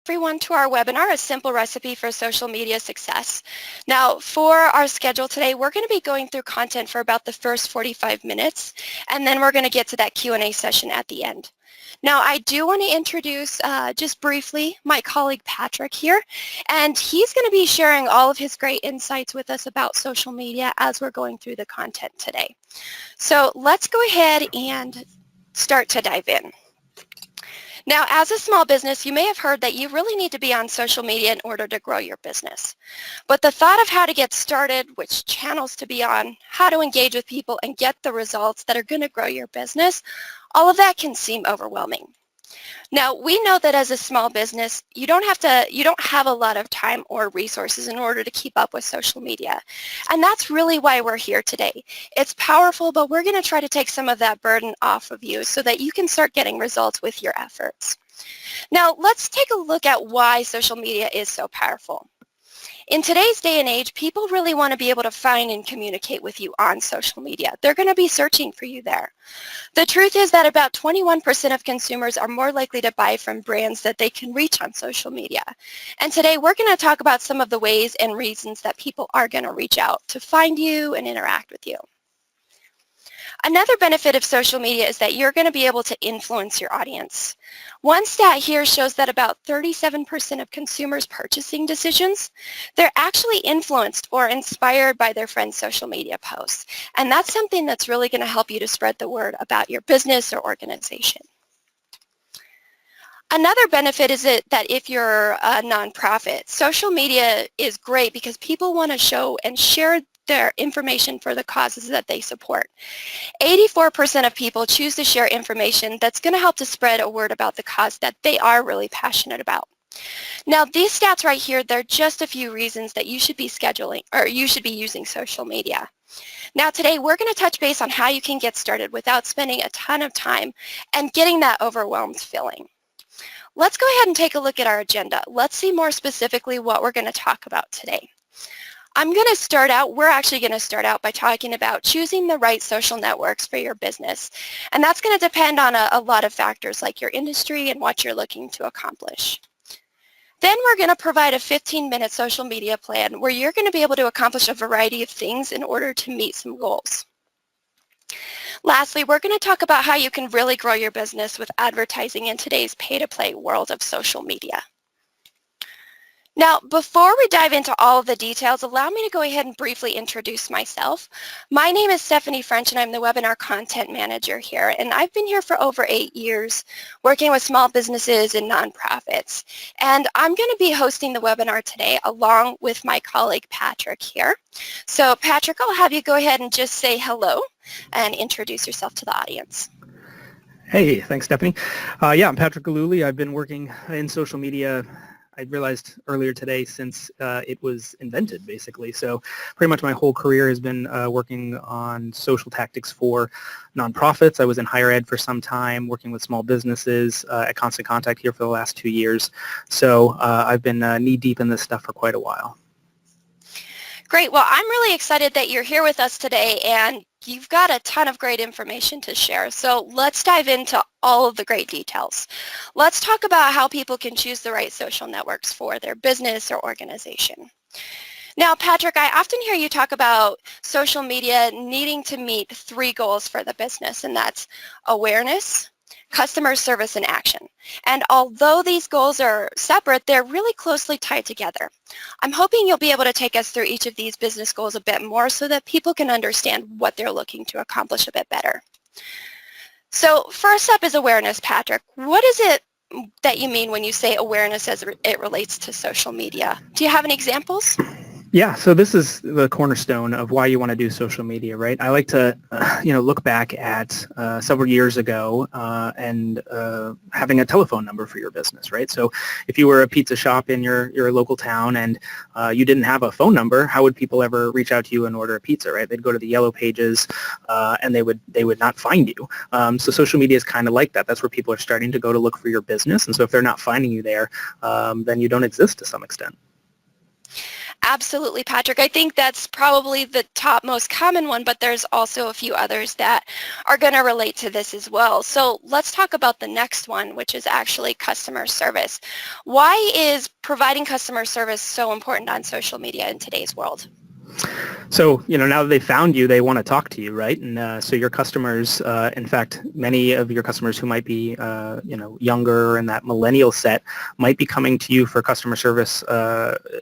Everyone to our webinar, A Simple Recipe for Social Media Success. Now, for our schedule today, we're going to be going through content for about the first 45 minutes, and then we're going to get to that Q&A session at the end. Now, I do want to introduce just briefly my colleague Patrick here, and he's going to be sharing all of his great insights with us about social media as we're going through the content today. So let's go ahead and start to dive in. Now, as a small business, you may have heard that you really need to be on social media in order to grow your business. But the thought of how to get started, which channels to be on, how to engage with people and get the results that are going to grow your business, all of that can seem overwhelming. Now, we know that as a small business, you don't have a lot of time or resources in order to keep up with social media. And that's really why we're here today. It's powerful, but we're going to try to take some of that burden off of you so that you can start getting results with your efforts. Now, let's take a look at why social media is so powerful. In today's day and age, people really want to be able to find and communicate with you on social media. They're going to be searching for you there. The truth is that about 21% of consumers are more likely to buy from brands that they can reach on social media. And today we're going to talk about some of the ways and reasons that people are going to reach out to find you and interact with you. Another benefit of social media is that you're going to be able to influence your audience. One stat here shows that about 37% of consumers' purchasing decisions, they're actually influenced or inspired by their friends' social media posts. And that's something that's really going to help you to spread the word about your business or organization. Another benefit is that if you're a nonprofit, social media is great because people want to show and share their information for the causes that they support. 84% of people choose to share information that's going to help to spread a word about the cause that they are really passionate about. Now, these stats right here, they're just a few reasons that you should be using social media. Now, today we're going to touch base on how you can get started without spending a ton of time and getting that overwhelmed feeling. Let's go ahead and take a look at our agenda. Let's see more specifically what we're going to talk about today. We're actually going to start out by talking about choosing the right social networks for your business. And that's going to depend on a lot of factors like your industry and what you're looking to accomplish. Then we're going to provide a 15-minute social media plan where you're going to be able to accomplish a variety of things in order to meet some goals. Lastly, we're going to talk about how you can really grow your business with advertising in today's pay-to-play world of social media. Now, before we dive into all of the details, allow me to go ahead and briefly introduce myself. My name is Stephanie French, and I'm the Webinar Content Manager here. And I've been here for over 8 years working with small businesses and nonprofits. And I'm going to be hosting the webinar today along with my colleague Patrick here. So Patrick, I'll have you go ahead and just say hello and introduce yourself to the audience. Hey, thanks, Stephanie. I'm Patrick Galuli. I've been working in social media, I realized earlier today, since it was invented, basically. So pretty much my whole career has been working on social tactics for nonprofits. I was in higher ed for some time, working with small businesses at Constant Contact here for the last 2 years. So I've been knee-deep in this stuff for quite a while. Great. Well, I'm really excited that you're here with us today, and you've got a ton of great information to share. So let's dive into all of the great details. Let's talk about how people can choose the right social networks for their business or organization. Now, Patrick, I often hear you talk about social media needing to meet 3 goals for the business, and that's awareness, customer service, and action. And although these goals are separate, they're really closely tied together. I'm hoping you'll be able to take us through each of these business goals a bit more so that people can understand what they're looking to accomplish a bit better. So first up is awareness, Patrick. What is it that you mean when you say awareness as it relates to social media? Do you have any examples? Yeah, so this is the cornerstone of why you want to do social media, right? I like to, look back at several years ago and having a telephone number for your business, right? So if you were a pizza shop in your local town and you didn't have a phone number, how would people ever reach out to you and order a pizza, right? They'd go to the yellow pages and they would not find you. So social media is kind of like that. That's where people are starting to go to look for your business. And so if they're not finding you there, then you don't exist to some extent. Absolutely, Patrick. I think that's probably the top most common one, but there's also a few others that are going to relate to this as well. So let's talk about the next one, which is actually customer service. Why is providing customer service so important on social media in today's world? So, now that they found you, they want to talk to you, right? And so your customers, in fact, many of your customers who might be, younger in that millennial set might be coming to you for customer service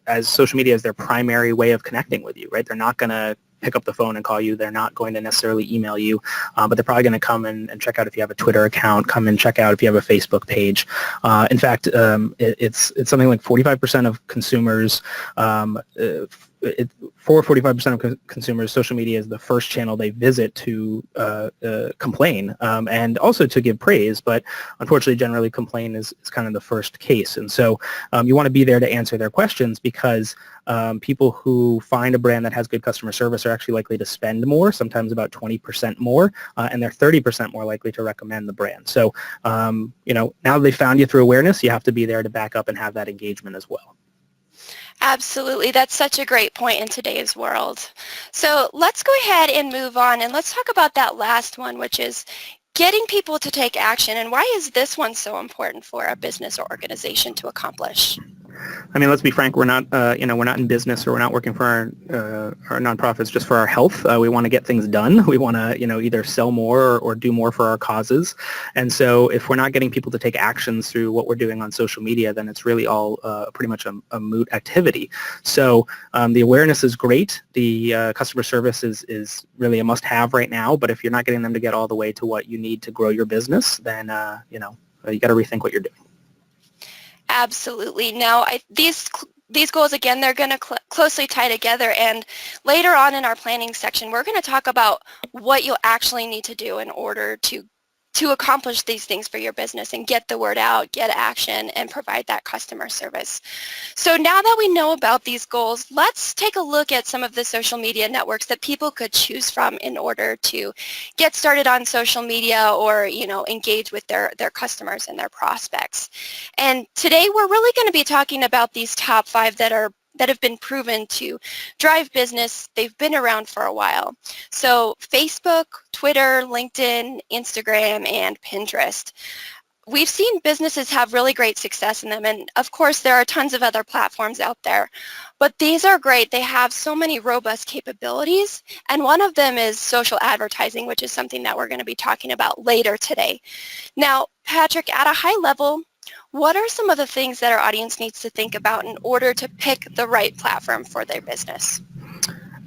as social media as their primary way of connecting with you, right? They're not going to pick up the phone and call you. They're not going to necessarily email you, but they're probably going to come and check out if you have a Twitter account, come and check out if you have a Facebook page. In fact, it's something like 45% of consumers, for 45% of consumers, social media is the first channel they visit to complain and also to give praise, but unfortunately generally complain is kind of the first case. And so you want to be there to answer their questions because people who find a brand that has good customer service are actually likely to spend more, sometimes about 20% more, and they're 30% more likely to recommend the brand. So, now they found you through awareness, you have to be there to back up and have that engagement as well. Absolutely. That's such a great point in today's world. So let's go ahead and move on and let's talk about that last one, which is getting people to take action. And why is this one so important for a business or organization to accomplish? I mean, let's be frank. We're not, we're not in business, or we're not working for our nonprofits just for our health. We want to get things done. We want to, either sell more or do more for our causes. And so, if we're not getting people to take actions through what we're doing on social media, then it's really all pretty much a moot activity. So, the awareness is great. The customer service is really a must-have right now. But if you're not getting them to get all the way to what you need to grow your business, then you got to rethink what you're doing. Absolutely. Now, these goals, again, they're going to closely tie together. And later on in our planning section, we're going to talk about what you'll actually need to do in order to accomplish these things for your business and get the word out, get action, and provide that customer service. So now that we know about these goals, let's take a look at some of the social media networks that people could choose from in order to get started on social media or, engage with their customers and their prospects. And today we're really going to be talking about these top 5 that have been proven to drive business. They've been around for a while. So Facebook, Twitter, LinkedIn, Instagram, and Pinterest. We've seen businesses have really great success in them, and of course there are tons of other platforms out there, but these are great. They have so many robust capabilities, and one of them is social advertising, which is something that we're going to be talking about later today. Now, Patrick, at a high level, what are some of the things that our audience needs to think about in order to pick the right platform for their business?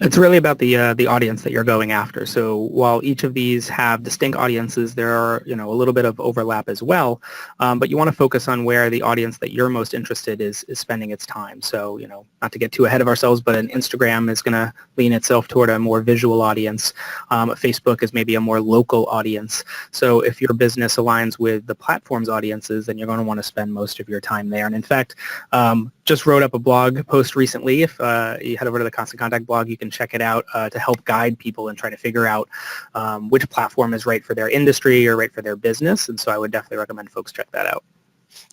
It's really about the audience that you're going after. So while each of these have distinct audiences, there are a little bit of overlap as well. But you want to focus on where the audience that you're most interested is spending its time. So not to get too ahead of ourselves, but an Instagram is going to lean itself toward a more visual audience. Facebook is maybe a more local audience. So if your business aligns with the platform's audiences, then you're going to want to spend most of your time there. And in fact, just wrote up a blog post recently. If you head over to the Constant Contact blog, you can check it out to help guide people and try to figure out which platform is right for their industry or right for their business. And so I would definitely recommend folks check that out.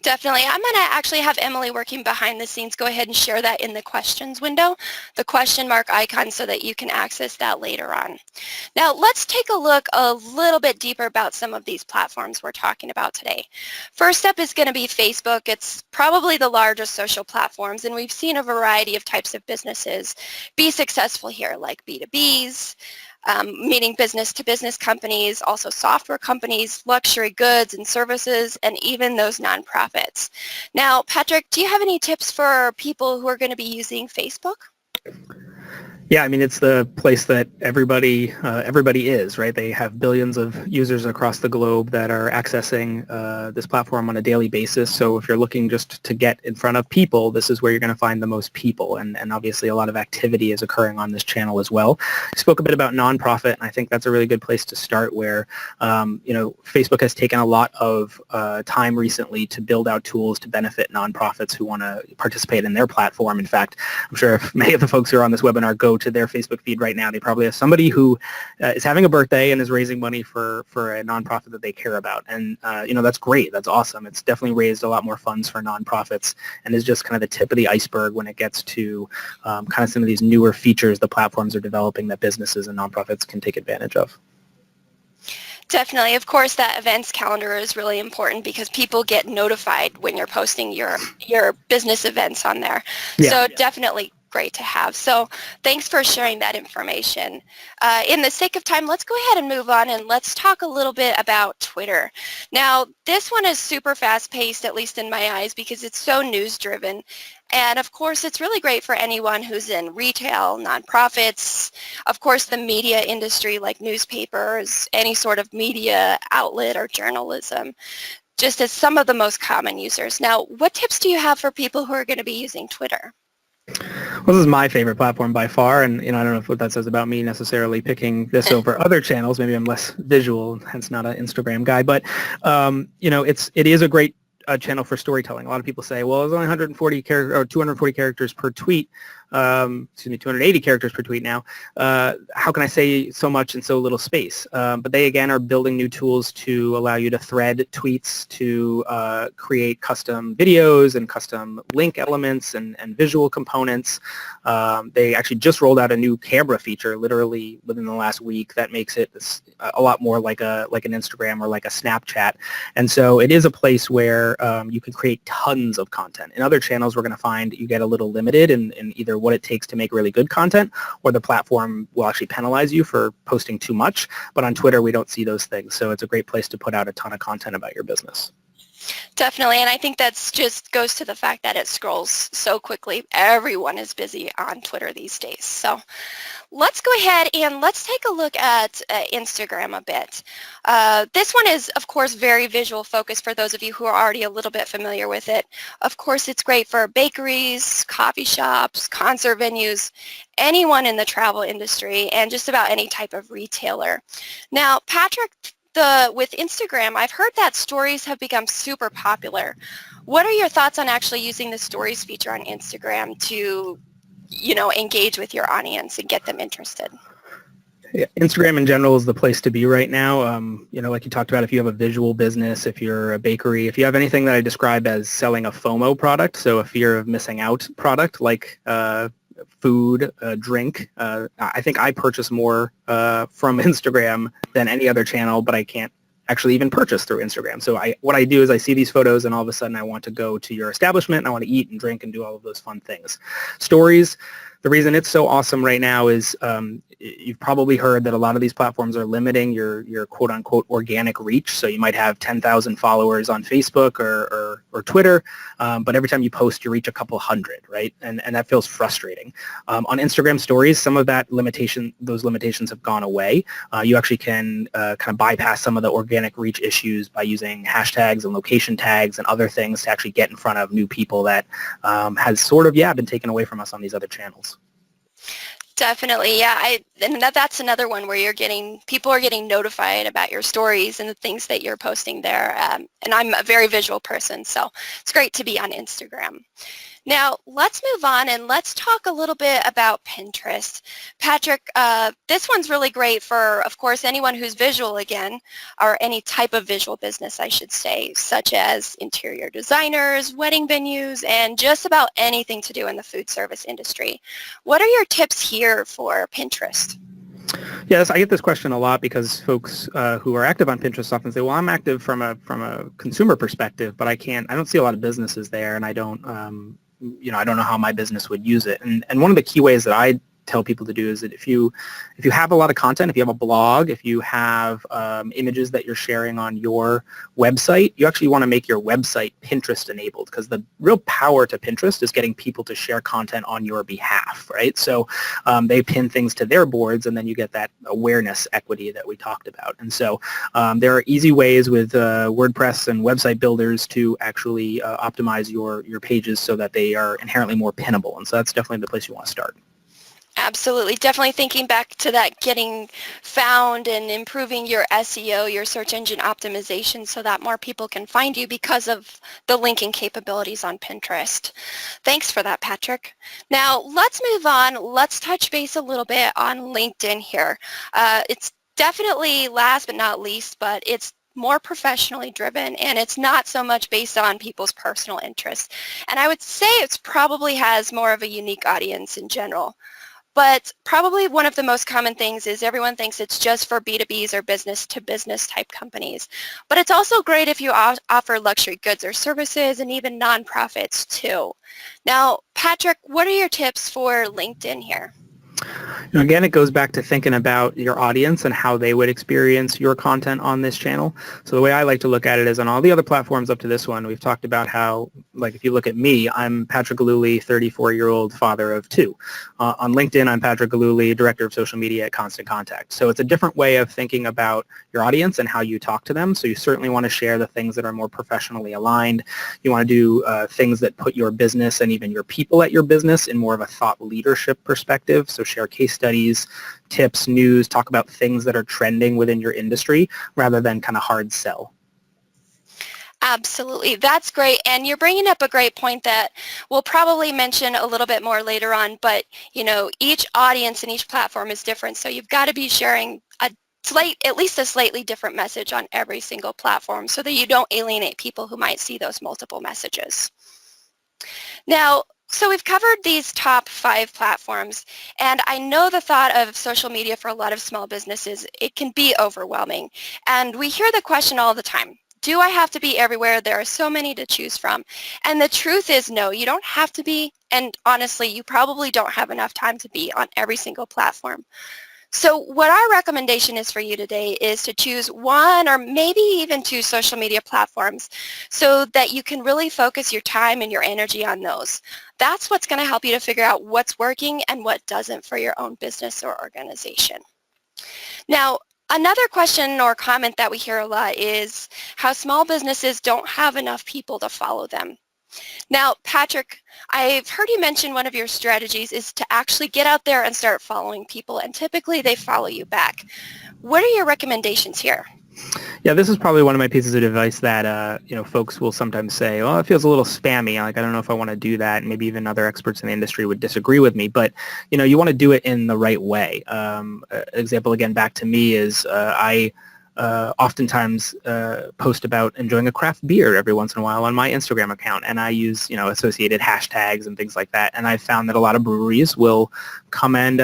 Definitely. I'm going to actually have Emily working behind the scenes go ahead and share that in the questions window, the question mark icon, so that you can access that later on. Now, let's take a look a little bit deeper about some of these platforms we're talking about today. First up is going to be Facebook. It's probably the largest social platforms, and we've seen a variety of types of businesses be successful here, like B2Bs, meaning business-to-business companies, also software companies, luxury goods and services, and even those nonprofits. Now, Patrick, do you have any tips for people who are going to be using Facebook? Yeah, I mean, it's the place that everybody is, right? They have billions of users across the globe that are accessing this platform on a daily basis. So if you're looking just to get in front of people, this is where you're going to find the most people. And obviously a lot of activity is occurring on this channel as well. I spoke a bit about nonprofit, and I think that's a really good place to start where, Facebook has taken a lot of time recently to build out tools to benefit nonprofits who want to participate in their platform. In fact, I'm sure if many of the folks who are on this webinar go to their Facebook feed right now, they probably have somebody who is having a birthday and is raising money for a nonprofit that they care about. And, that's great. That's awesome. It's definitely raised a lot more funds for nonprofits and is just kind of the tip of the iceberg when it gets to kind of some of these newer features the platforms are developing that businesses and nonprofits can take advantage of. Definitely. Of course, that events calendar is really important because people get notified when you're posting your business events on there. Yeah. So definitely great to have. So thanks for sharing that information. In the sake of time, let's go ahead and move on and let's talk a little bit about Twitter. Now, this one is super fast-paced, at least in my eyes, because it's so news-driven. And of course, it's really great for anyone who's in retail, nonprofits, of course, the media industry like newspapers, any sort of media outlet or journalism, just as some of the most common users. Now, what tips do you have for people who are going to be using Twitter? Well, this is my favorite platform by far, and I don't know what that says about me necessarily picking this over other channels. Maybe I'm less visual, hence not an Instagram guy, but it is a great channel for storytelling. A lot of people say, well, there's only 140 characters or 240 characters per tweet. 280 characters per tweet now. How can I say so much in so little space? But they, again, are building new tools to allow you to thread tweets, to create custom videos and custom link elements and visual components. They actually just rolled out a new camera feature literally within the last week that makes it a lot more like an Instagram or like a Snapchat. And so it is a place where you can create tons of content. In other channels, we're going to find you get a little limited in either what it takes to make really good content, or the platform will actually penalize you for posting too much. But on Twitter, we don't see those things. So it's a great place to put out a ton of content about your business. Definitely, and I think that's just goes to the fact that it scrolls so quickly. Everyone is busy on Twitter these days. So let's go ahead and let's take a look at Instagram a bit. This one is, of course, very visual focused for those of you who are already a little bit familiar with it. Of course, it's great for bakeries, coffee shops, concert venues, anyone in the travel industry, and just about any type of retailer. Now, Patrick, with Instagram, I've heard that stories have become super popular. What are your thoughts on actually using the stories feature on Instagram to, engage with your audience and get them interested? Yeah, Instagram in general is the place to be right now. Like you talked about, if you have a visual business, if you're a bakery, if you have anything that I describe as selling a FOMO product, so a fear of missing out product like food, drink. I think I purchase more from Instagram than any other channel, but I can't actually even purchase through Instagram. So what I do is I see these photos and all of a sudden I want to go to your establishment and I want to eat and drink and do all of those fun things. Stories, the reason it's so awesome right now is you've probably heard that a lot of these platforms are limiting your quote-unquote organic reach. So you might have 10,000 followers on Facebook or Twitter, but every time you post, you reach a couple hundred, right? And that feels frustrating. On Instagram Stories, some of those limitations have gone away. You actually can kind of bypass some of the organic reach issues by using hashtags and location tags and other things to actually get in front of new people that has sort of, been taken away from us on these other channels. Definitely, yeah. And that's another one where people are getting notified about your stories and the things that you're posting there. And I'm a very visual person, so it's great to be on Instagram. Now, let's move on and let's talk a little bit about Pinterest. Patrick, this one's really great for, of course, anyone who's visual again, or any type of visual business, I should say, such as interior designers, wedding venues, and just about anything to do in the food service industry. What are your tips here for Pinterest? Yes, I get this question a lot because folks who are active on Pinterest often say, well, I'm active from a consumer perspective, but I don't see a lot of businesses there, and I don't know how my business would use it. And one of the key ways that I tell people to do is that if you have a lot of content, if you have a blog, if you have images that you're sharing on your website, you actually want to make your website Pinterest enabled, because the real power to Pinterest is getting people to share content on your behalf, right? So they pin things to their boards, and then you get that awareness equity that we talked about. And so there are easy ways with WordPress and website builders to actually optimize your pages so that they are inherently more pinnable. And so that's definitely the place you want to start. Absolutely. Definitely thinking back to that getting found and improving your SEO, your search engine optimization, so that more people can find you because of the linking capabilities on Pinterest. Thanks for that, Patrick. Now, let's move on. Let's touch base a little bit on LinkedIn here. It's definitely last but not least, but it's more professionally driven, and it's not so much based on people's personal interests. And I would say it probably has more of a unique audience in general. But probably one of the most common things is everyone thinks it's just for B2Bs or business-to-business type companies. But it's also great if you offer luxury goods or services and even nonprofits too. Now, Patrick, what are your tips for LinkedIn here? Again, it goes back to thinking about your audience and how they would experience your content on this channel. So the way I like to look at it is on all the other platforms up to this one, we've talked about how, like if you look at me, I'm Patrick Galuli, 34-year-old father of two. On LinkedIn, I'm Patrick Galuli, director of social media at Constant Contact. So it's a different way of thinking about your audience and how you talk to them. So you certainly want to share the things that are more professionally aligned. You want to do things that put your business and even your people at your business in more of a thought leadership perspective. So share case studies, tips, news, talk about things that are trending within your industry rather than kind of hard sell. Absolutely. That's great. And you're bringing up a great point that we'll probably mention a little bit more later on, but each audience and each platform is different. So you've got to be sharing at least a slightly different message on every single platform so that you don't alienate people who might see those multiple messages. Now, so we've covered these top 5 platforms, and I know the thought of social media for a lot of small businesses, it can be overwhelming. And we hear the question all the time, do I have to be everywhere? There are so many to choose from. And the truth is, no, you don't have to be, and honestly, you probably don't have enough time to be on every single platform. So what our recommendation is for you today is to choose one or maybe even 2 social media platforms so that you can really focus your time and your energy on those. That's what's going to help you to figure out what's working and what doesn't for your own business or organization. Now, another question or comment that we hear a lot is how small businesses don't have enough people to follow them. Now, Patrick, I've heard you mention one of your strategies is to actually get out there and start following people, and typically they follow you back. What are your recommendations here? Yeah, this is probably one of my pieces of advice that folks will sometimes say, "Oh, it feels a little spammy. Like I don't know if I want to do that." And maybe even other experts in the industry would disagree with me. But you want to do it in the right way. Example again back to me is I oftentimes post about enjoying a craft beer every once in a while on my Instagram account, and I use associated hashtags and things like that. And I've found that a lot of breweries will come and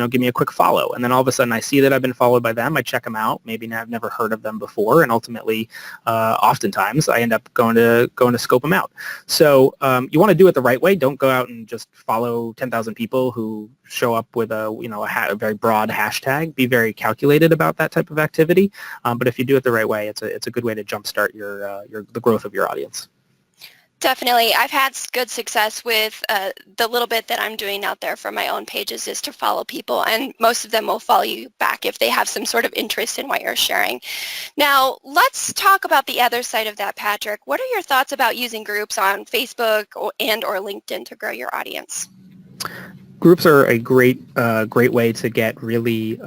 give me a quick follow, and then all of a sudden I see that I've been followed by them. I check them out. Maybe I've never heard of them before, and ultimately, oftentimes I end up going to scope them out. So you want to do it the right way. Don't go out and just follow 10,000 people who show up with a very broad hashtag. Be very calculated about that type of activity. But if you do it the right way, it's a good way to jumpstart the growth of your audience. Definitely. I've had good success with the little bit that I'm doing out there for my own pages is to follow people, and most of them will follow you back if they have some sort of interest in what you're sharing. Now, let's talk about the other side of that, Patrick. What are your thoughts about using groups on Facebook and/or LinkedIn to grow your audience? Groups are a great way to get really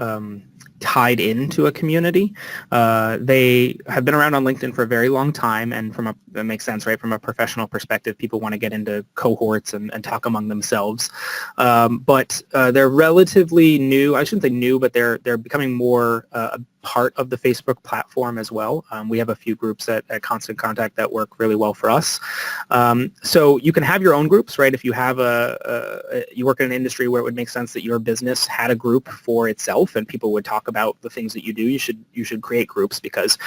tied into a community. They have been around on LinkedIn for a very long time, and that makes sense, right? From a professional perspective, people want to get into cohorts and talk among themselves. But they're relatively new. I shouldn't say new, but they're becoming more part of the Facebook platform as well. We have a few groups at Constant Contact that work really well for us. So you can have your own groups, right? If you have you work in an industry where it would make sense that your business had a group for itself and people would talk about the things that you do, you should create groups because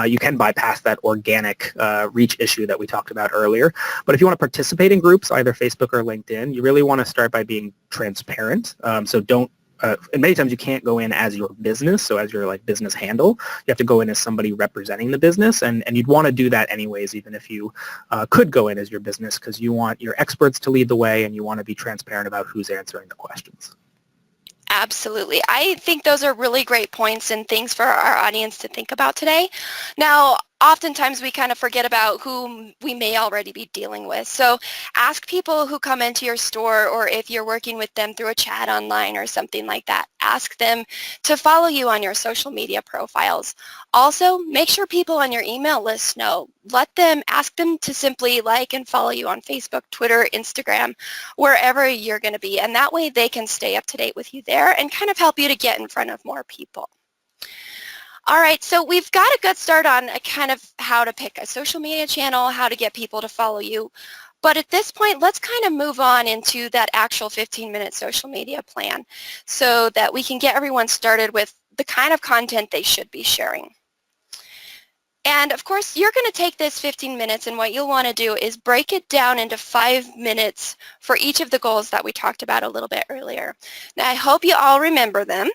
you can bypass that organic reach issue that we talked about earlier. But if you want to participate in groups, either Facebook or LinkedIn, you really want to start by being transparent. So don't and many times you can't go in as your business, so as your business handle. You have to go in as somebody representing the business, and you'd want to do that anyways, even if you could go in as your business, because you want your experts to lead the way and you want to be transparent about who's answering the questions. Absolutely. I think those are really great points and things for our audience to think about today. Now, oftentimes we kind of forget about who we may already be dealing with. So ask people who come into your store, or if you're working with them through a chat online or something like that, ask them to follow you on your social media profiles. Also, make sure people on your email list know. Ask them to simply like and follow you on Facebook, Twitter, Instagram, wherever you're going to be. And that way they can stay up to date with you there and kind of help you to get in front of more people. All right, so we've got a good start on kind of how to pick a social media channel, how to get people to follow you. But at this point, let's kind of move on into that actual 15-minute social media plan so that we can get everyone started with the kind of content they should be sharing. And of course, you're going to take this 15 minutes, and what you'll want to do is break it down into 5 minutes for each of the goals that we talked about a little bit earlier. Now, I hope you all remember them,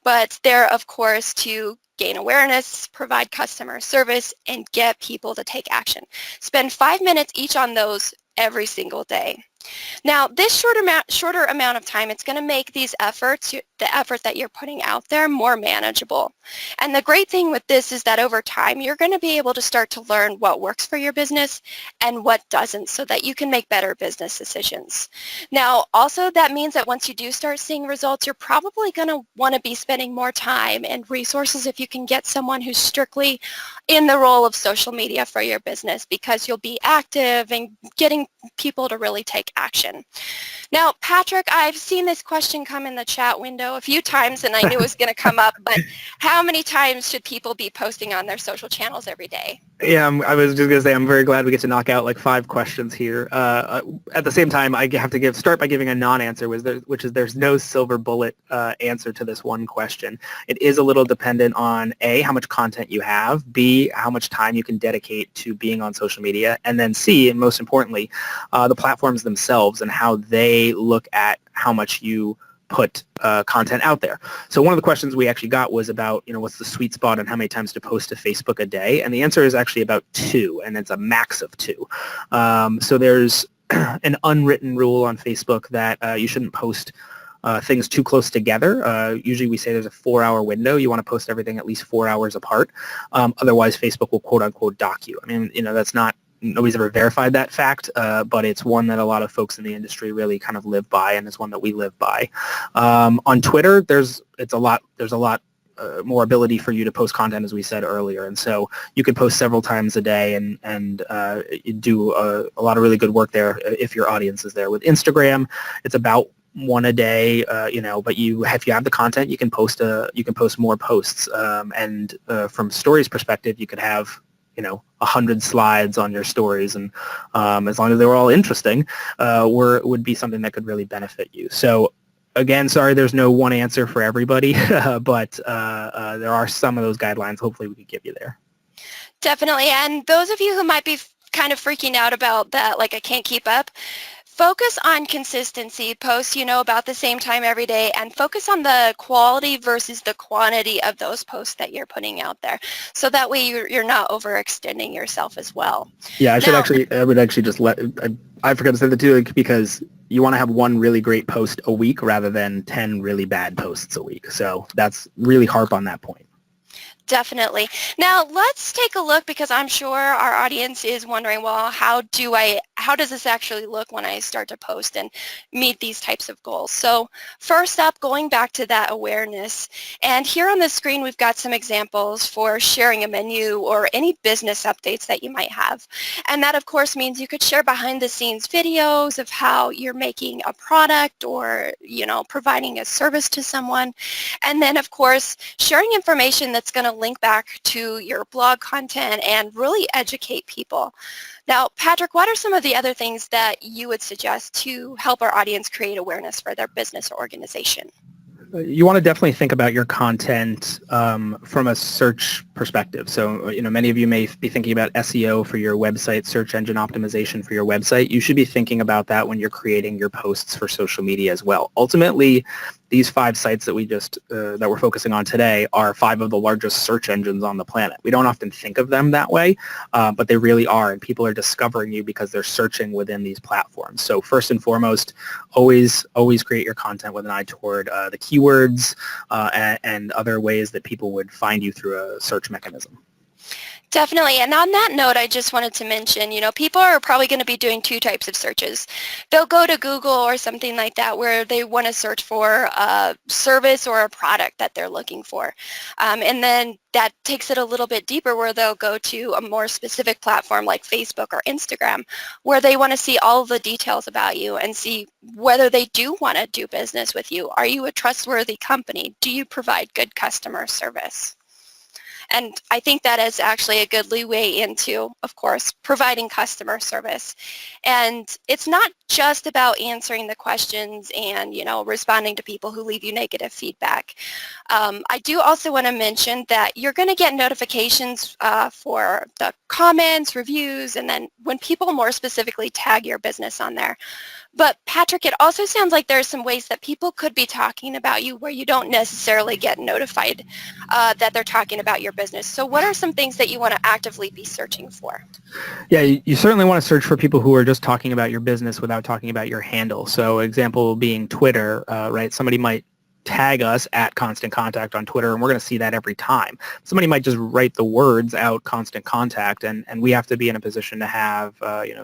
but they're, of course, to gain awareness, provide customer service, and get people to take action. Spend 5 minutes each on those every single day. Now, this shorter amount of time, it's going to make these efforts, the effort that you're putting out there, more manageable. And the great thing with this is that over time, you're going to be able to start to learn what works for your business and what doesn't, so that you can make better business decisions. Now, also, that means that once you do start seeing results, you're probably going to want to be spending more time and resources if you can get someone who's strictly in the role of social media for your business, because you'll be active and getting people to really take action. Now, Patrick, I've seen this question come in the chat window a few times, and I knew it was going to come up, but how many times should people be posting on their social channels every day? Yeah, I was just going to say, I'm very glad we get to knock out like 5 questions here. At the same time, I have to start by giving a non-answer, which is there's no silver bullet answer to this one question. It is a little dependent on A, how much content you have, B, how much time you can dedicate to being on social media, and then C, and most importantly, the platforms themselves and how they look at how much you put content out there. So one of the questions we actually got was about, what's the sweet spot and how many times to post to Facebook a day? And the answer is actually about 2, and it's a max of 2. So there's an unwritten rule on Facebook that you shouldn't post things too close together. Usually we say there's a 4-hour window. You want to post everything at least 4 hours apart. Otherwise, Facebook will quote-unquote dock you. I mean, that's not, nobody's ever verified that fact, but it's one that a lot of folks in the industry really kind of live by, and it's one that we live by. On Twitter, there's a lot more ability for you to post content, as we said earlier, and so you could post several times a day and do a lot of really good work there if your audience is there. With Instagram, it's about 1 a day, but if you have the content, you can post more posts, and from stories perspective, you could have 100 slides on your stories, and as long as they were all interesting, would be something that could really benefit you. So again, sorry, there's no one answer for everybody, but there are some of those guidelines hopefully we could give you there. Definitely, and those of you who might be kind of freaking out about that, like I can't keep up, focus on consistency. Post, about the same time every day, and focus on the quality versus the quantity of those posts that you're putting out there. So that way you're not overextending yourself as well. Yeah, I would actually just I forgot to say that too, because you want to have 1 really great post a week rather than 10 really bad posts a week. So that's really harp on that point. Definitely. Now let's take a look, because I'm sure our audience is wondering, well, how does this actually look when I start to post and meet these types of goals? So first up, going back to that awareness, and here on the screen we've got some examples for sharing a menu or any business updates that you might have. And that of course means you could share behind the scenes videos of how you're making a product or providing a service to someone. And then of course sharing information that's going to link back to your blog content and really educate people. Now, Patrick, what are some of the other things that you would suggest to help our audience create awareness for their business or organization? You want to definitely think about your content from a search perspective. So, many of you may be thinking about SEO for your website, search engine optimization for your website. You should be thinking about that when you're creating your posts for social media as well. Ultimately, these 5 sites that that we're focusing on today are 5 of the largest search engines on the planet. We don't often think of them that way, but they really are, and people are discovering you because they're searching within these platforms. So first and foremost, always create your content with an eye toward the keywords and other ways that people would find you through a search mechanism. Definitely. And on that note, I just wanted to mention, people are probably going to be doing two types of searches. They'll go to Google or something like that where they want to search for a service or a product that they're looking for. And then that takes it a little bit deeper where they'll go to a more specific platform like Facebook or Instagram where they want to see all the details about you and see whether they do want to do business with you. Are you a trustworthy company? Do you provide good customer service? And I think that is actually a good leeway into, of course, providing customer service. And it's not just about answering the questions and, responding to people who leave you negative feedback. I do also want to mention that you're going to get notifications for the comments, reviews, and then when people more specifically tag your business on there. But Patrick, it also sounds like there are some ways that people could be talking about you where you don't necessarily get notified that they're talking about your business. So what are some things that you want to actively be searching for? Yeah, you certainly want to search for people who are just talking about your business without talking about your handle. So example being Twitter, right? Somebody might tag us at Constant Contact on Twitter, and we're going to see that every time. Somebody might just write the words out Constant Contact, and we have to be in a position to have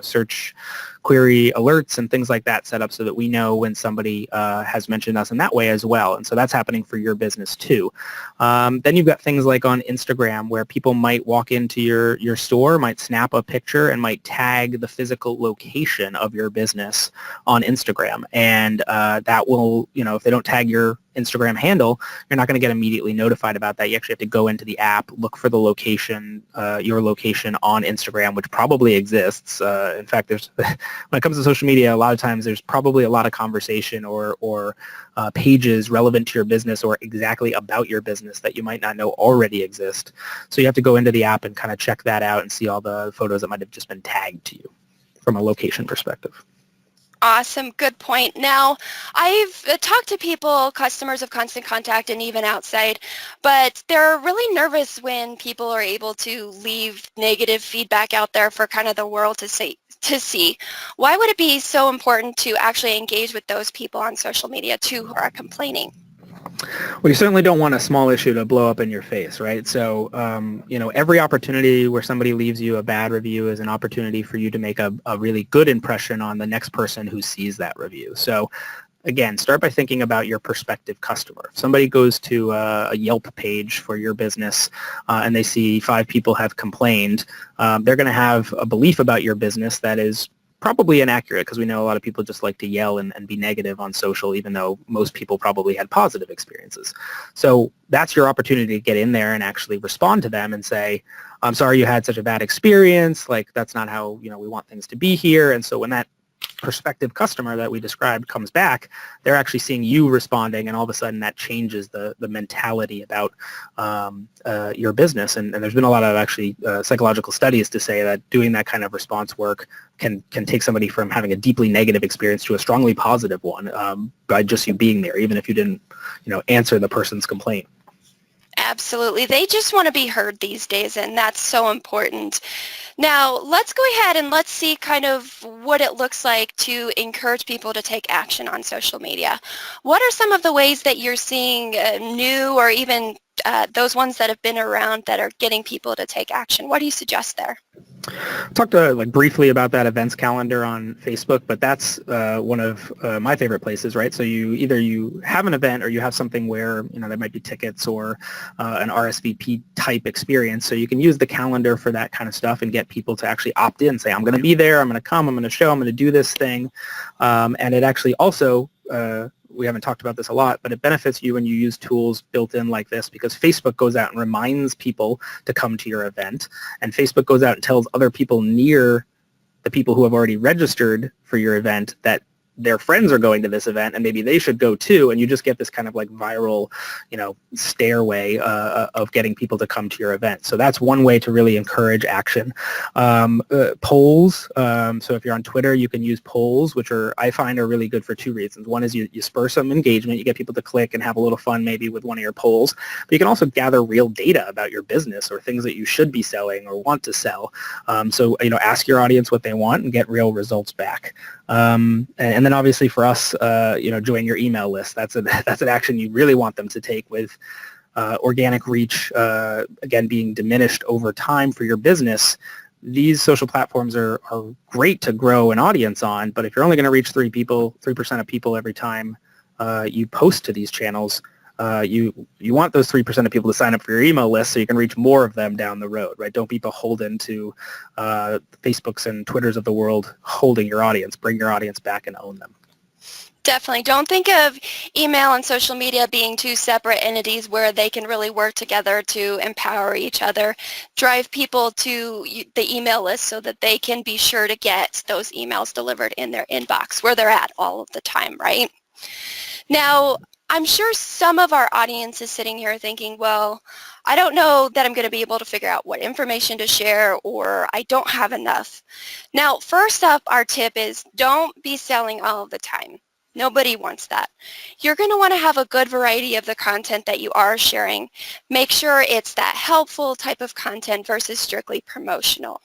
search query alerts and things like that set up so that we know when somebody has mentioned us in that way as well. And so that's happening for your business too. Then you've got things like on Instagram where people might walk into your store, might snap a picture, and might tag the physical location of your business on Instagram. And that will, if they don't tag your Instagram handle, you're not going to get immediately notified about that. You actually have to go into the app, look for the location, your location on Instagram, which probably exists. In fact, there's when it comes to social media, a lot of times there's probably a lot of conversation or pages relevant to your business or exactly about your business that you might not know already exist. So you have to go into the app and kind of check that out and see all the photos that might have just been tagged to you from a location perspective. Awesome. Good point. Now, I've talked to people, customers of Constant Contact and even outside, but they're really nervous when people are able to leave negative feedback out there for kind of the world to see. Why would it be so important to actually engage with those people on social media too who are complaining? Well, you certainly don't want a small issue to blow up in your face, right? So, every opportunity where somebody leaves you a bad review is an opportunity for you to make a really good impression on the next person who sees that review. So, again, start by thinking about your prospective customer. If somebody goes to a Yelp page for your business and they see 5 people have complained, they're going to have a belief about your business that is probably inaccurate because we know a lot of people just like to yell and be negative on social, even though most people probably had positive experiences. So that's your opportunity to get in there and actually respond to them and say, I'm sorry you had such a bad experience. Like, that's not how, we want things to be here. And so when that prospective customer that we described comes back, they're actually seeing you responding, and all of a sudden that changes the mentality about your business. And there's been a lot of actually psychological studies to say that doing that kind of response work can take somebody from having a deeply negative experience to a strongly positive one by just you being there, even if you didn't answer the person's complaint. Absolutely. They just want to be heard these days, and that's so important. Now, let's go ahead and let's see kind of what it looks like to encourage people to take action on social media. What are some of the ways that you're seeing new or even those ones that have been around that are getting people to take action? What do you suggest there? I talked briefly about that events calendar on Facebook, but that's one of my favorite places, right? So you have an event or you have something where there might be tickets or an RSVP type experience. So you can use the calendar for that kind of stuff and get people to actually opt in, say, I'm going to be there, I'm going to come, I'm going to show, I'm going to do this thing. And it actually also we haven't talked about this a lot, but it benefits you when you use tools built in like this, because Facebook goes out and reminds people to come to your event, and Facebook goes out and tells other people near the people who have already registered for your event that their friends are going to this event and maybe they should go too, and you just get this kind of viral, stairway of getting people to come to your event. So that's one way to really encourage action. Polls. So if you're on Twitter, you can use polls, which I find are really good for 2 reasons. One is you spur some engagement, you get people to click and have a little fun maybe with one of your polls, but you can also gather real data about your business or things that you should be selling or want to sell. So ask your audience what they want and get real results back. And then obviously for us, join your email list. That's an action you really want them to take with organic reach, again, being diminished over time for your business, these social platforms are great to grow an audience on, but if you're only going to reach 3% of people every time you post to these channels, you want those 3% of people to sign up for your email list so you can reach more of them down the road, right? Don't be beholden to Facebooks and Twitters of the world holding your audience. Bring your audience back and own them. Definitely. Don't think of email and social media being two separate entities where they can really work together to empower each other. Drive people to the email list so that they can be sure to get those emails delivered in their inbox where they're at all of the time, right? Now, I'm sure some of our audience is sitting here thinking, well, I don't know that I'm going to be able to figure out what information to share, or I don't have enough. Now, first up, our tip is don't be selling all of the time. Nobody wants that. You're going to want to have a good variety of the content that you are sharing. Make sure it's that helpful type of content versus strictly promotional.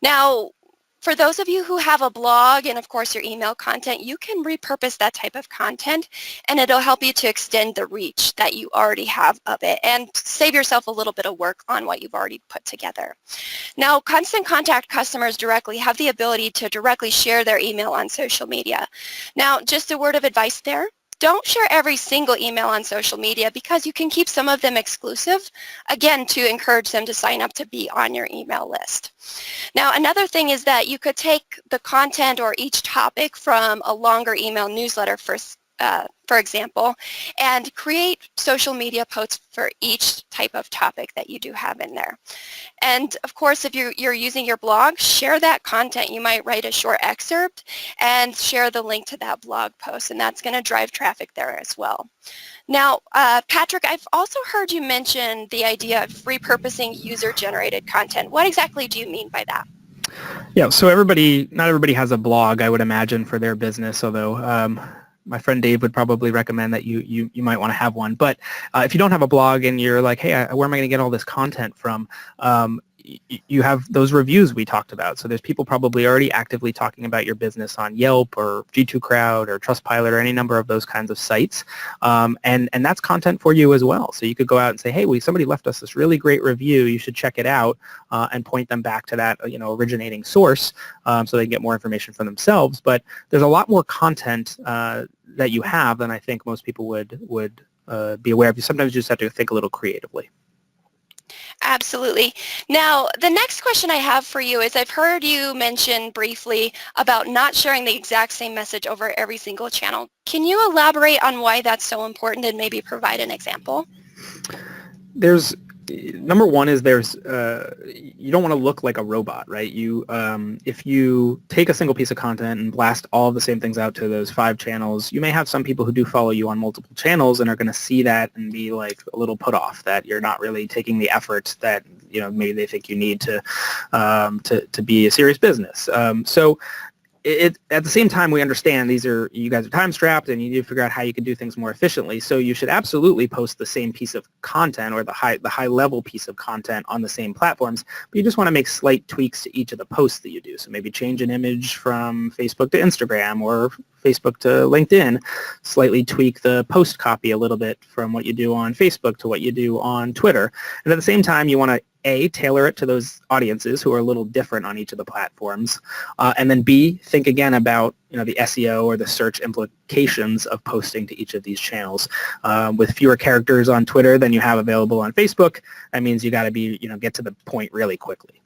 Now, for those of you who have a blog and, of course, your email content, you can repurpose that type of content, and it'll help you to extend the reach that you already have of it and save yourself a little bit of work on what you've already put together. Now, Constant Contact customers directly have the ability to directly share their email on social media. Now, just a word of advice there. Don't share every single email on social media because you can keep some of them exclusive, again, to encourage them to sign up to be on your email list. Now, another thing is that you could take the content or each topic from a longer email newsletter, for example, and create social media posts for each type of topic that you do have in there. And of course, if you're using your blog, share that content. You might write a short excerpt and share the link to that blog post, and that's going to drive traffic there as well. Now, Patrick, I've also heard you mention the idea of repurposing user-generated content. What exactly do you mean by that? Yeah, so not everybody has a blog, I would imagine, for their business, although my friend Dave would probably recommend that you might want to have one. But if you don't have a blog and you're like, hey, where am I going to get all this content from? You have those reviews we talked about. So there's people probably already actively talking about your business on Yelp or G2 Crowd or Trustpilot or any number of those kinds of sites. And that's content for you as well. So you could go out and say, hey, somebody left us this really great review. You should check it out, and point them back to that originating source, so they can get more information for themselves. But there's a lot more content that you have than I think most people would be aware of. You sometimes just have to think a little creatively. Absolutely. Now, the next question I have for you is I've heard you mention briefly about not sharing the exact same message over every single channel. Can you elaborate on why that's so important and maybe provide an example? Number one is you don't want to look like a robot, right? If you take a single piece of content and blast all of the same things out to those 5 channels, you may have some people who do follow you on multiple channels and are going to see that and be like a little put off that you're not really taking the effort that maybe they think you need to be a serious business. So at the same time, we understand you guys are time strapped and you need to figure out how you can do things more efficiently. So you should absolutely post the same piece of content or the high level piece of content on the same platforms, but you just want to make slight tweaks to each of the posts that you do. So maybe change an image from Facebook to Instagram or Facebook to LinkedIn, slightly tweak the post copy a little bit from what you do on Facebook to what you do on Twitter. And at the same time, you want to tailor it to those audiences who are a little different on each of the platforms, and then B, think again about the SEO or the search implications of posting to each of these channels. With fewer characters on Twitter than you have available on Facebook, that means you got to get to the point really quickly.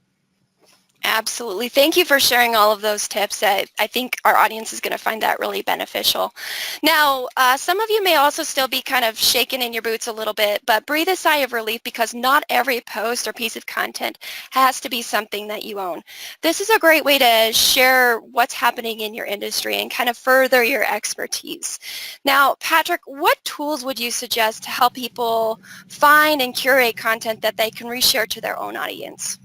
Absolutely. Thank you for sharing all of those tips. I think our audience is going to find that really beneficial. Now, some of you may also still be kind of shaking in your boots a little bit, but breathe a sigh of relief because not every post or piece of content has to be something that you own. This is a great way to share what's happening in your industry and kind of further your expertise. Now, Patrick, what tools would you suggest to help people find and curate content that they can reshare to their own audience?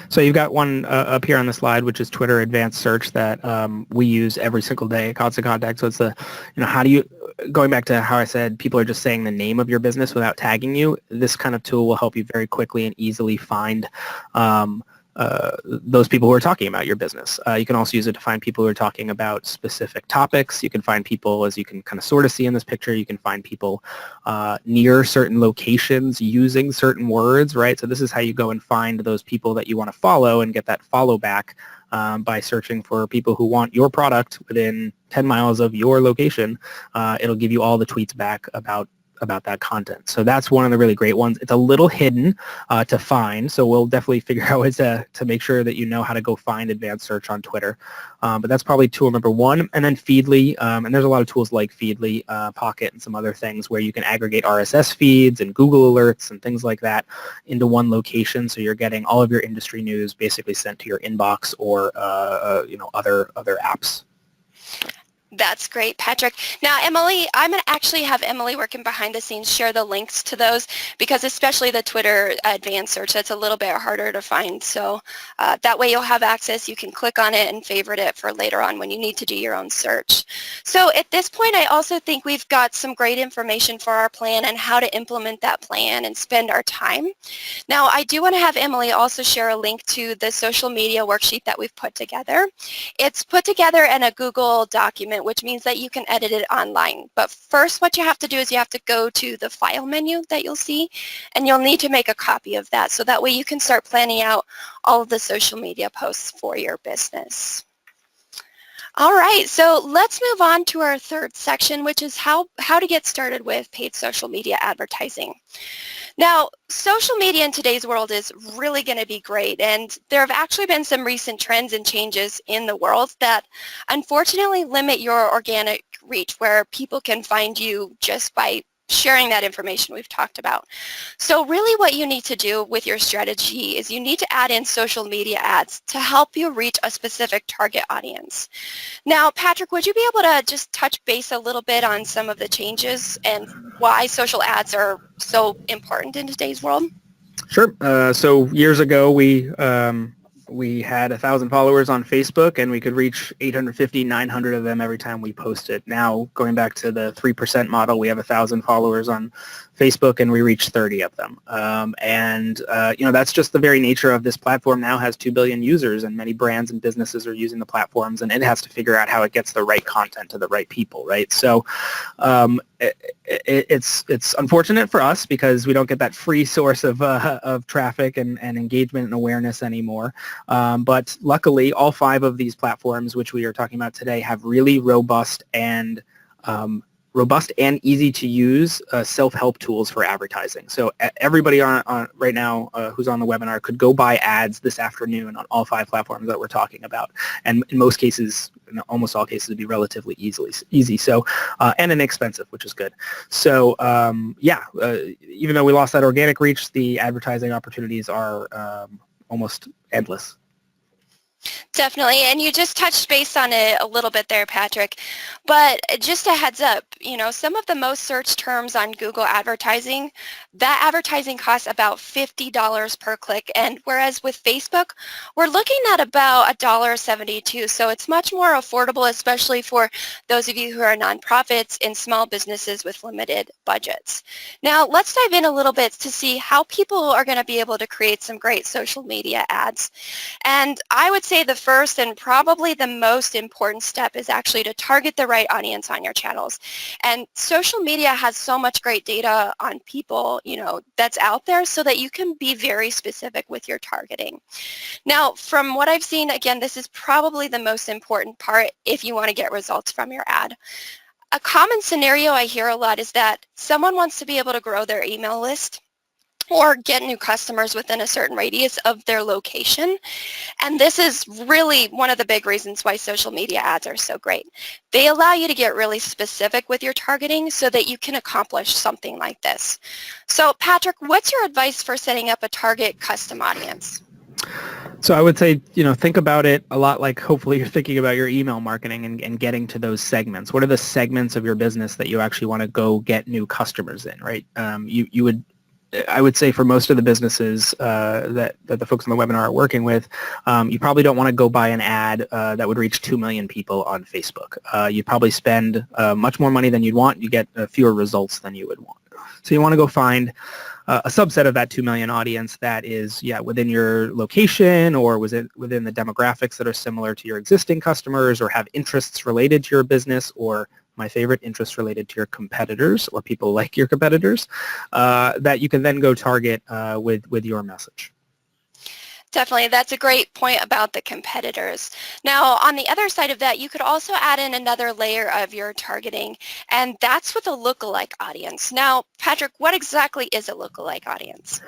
So you've got one up here on the slide, which is Twitter Advanced Search that we use every single day at Constant Contact. So it's going back to how I said people are just saying the name of your business without tagging you, this kind of tool will help you very quickly and easily find those people who are talking about your business. You can also use it to find people who are talking about specific topics. You can find people, as you can kind of sort of see in this picture, you can find people near certain locations using certain words, right? So this is how you go and find those people that you want to follow and get that follow back by searching for people who want your product within 10 miles of your location. It'll give you all the tweets back about that content. So that's one of the really great ones. It's a little hidden to find, so we'll definitely figure out ways to make sure that you know how to go find advanced search on Twitter. But that's probably tool number one. And then Feedly, and there's a lot of tools like Feedly, Pocket, and some other things where you can aggregate RSS feeds and Google alerts and things like that into one location, so you're getting all of your industry news basically sent to your inbox or other apps. That's great, Patrick. Now, Emily, I'm going to actually have Emily working behind the scenes share the links to those, because especially the Twitter advanced search, that's a little bit harder to find. So that way you'll have access. You can click on it and favorite it for later on when you need to do your own search. So at this point, I also think we've got some great information for our plan and how to implement that plan and spend our time. Now, I do want to have Emily also share a link to the social media worksheet that we've put together. It's put together in a Google document, which means that you can edit it online. But first, what you have to do is you have to go to the file menu that you'll see, and you'll need to make a copy of that, so that way you can start planning out all of the social media posts for your business. All right, so let's move on to our third section, which is how to get started with paid social media advertising. Now, social media in today's world is really going to be great, and there have actually been some recent trends and changes in the world that unfortunately limit your organic reach, where people can find you just by sharing that information we've talked about. So really what you need to do with your strategy is you need to add in social media ads to help you reach a specific target audience. Now, Patrick, would you be able to just touch base a little bit on some of the changes and why social ads are so important in today's world? Sure. So years ago, we had 1,000 followers on Facebook, and we could reach 850, 900 of them every time we posted. Now, going back to the 3% model, we have 1,000 followers on Facebook, and we reach 30 of them. That's just the very nature of this platform. Now has 2 billion users, and many brands and businesses are using the platforms, and it has to figure out how it gets the right content to the right people, right? So it's unfortunate for us because we don't get that free source of traffic and engagement and awareness anymore. But luckily, all 5 of these platforms, which we are talking about today, have really robust and easy to use self-help tools for advertising. So everybody on right now who's on the webinar could go buy ads this afternoon on all 5 platforms that we're talking about. And in most cases, in almost all cases, it'd be relatively easy. So and inexpensive, which is good. So even though we lost that organic reach, the advertising opportunities are almost endless. Definitely, and you just touched base on it a little bit there, Patrick. But just a heads up, some of the most searched terms on Google advertising, that advertising costs about $50 per click, and whereas with Facebook, we're looking at about $1.72, so it's much more affordable, especially for those of you who are nonprofits and small businesses with limited budgets. Now, let's dive in a little bit to see how people are going to be able to create some great social media ads. And I would say the first and probably the most important step is actually to target the right audience on your channels. And social media has so much great data on people, that's out there, so that you can be very specific with your targeting. Now, from what I've seen, again, this is probably the most important part if you want to get results from your ad. A common scenario I hear a lot is that someone wants to be able to grow their email list or get new customers within a certain radius of their location. And this is really one of the big reasons why social media ads are so great. They allow you to get really specific with your targeting so that you can accomplish something like this. So Patrick, what's your advice for setting up a target custom audience? So I would say, think about it a lot like hopefully you're thinking about your email marketing and getting to those segments. What are the segments of your business that you actually want to go get new customers in, right? I would say for most of the businesses that the folks on the webinar are working with, you probably don't want to go buy an ad that would reach 2 million people on Facebook. You'd probably spend much more money than you'd want. You get fewer results than you would want. So you want to go find a subset of that 2 million audience that is, within your location or was it within the demographics that are similar to your existing customers or have interests related to your business, or my favorite, interests related to your competitors or people like your competitors, that you can then go target with your message. Definitely. That's a great point about the competitors. Now, on the other side of that, you could also add in another layer of your targeting, and that's with a lookalike audience. Now, Patrick, what exactly is a lookalike audience?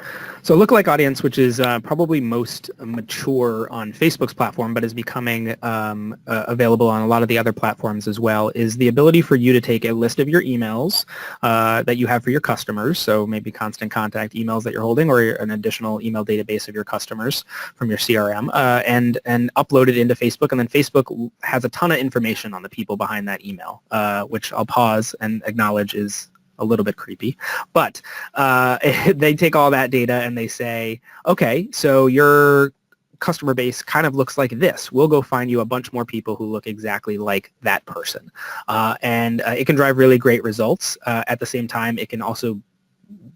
So a lookalike audience, which is probably most mature on Facebook's platform, but is becoming available on a lot of the other platforms as well, is the ability for you to take a list of your emails that you have for your customers, so maybe constant contact emails that you're holding or an additional email database of your customers from your CRM, and upload it into Facebook, and then Facebook has a ton of information on the people behind that email, which I'll pause and acknowledge is a little bit creepy, but they take all that data and they say, okay, so your customer base kind of looks like this. We'll go find you a bunch more people who look exactly like that person. And it can drive really great results. At the same time, it can also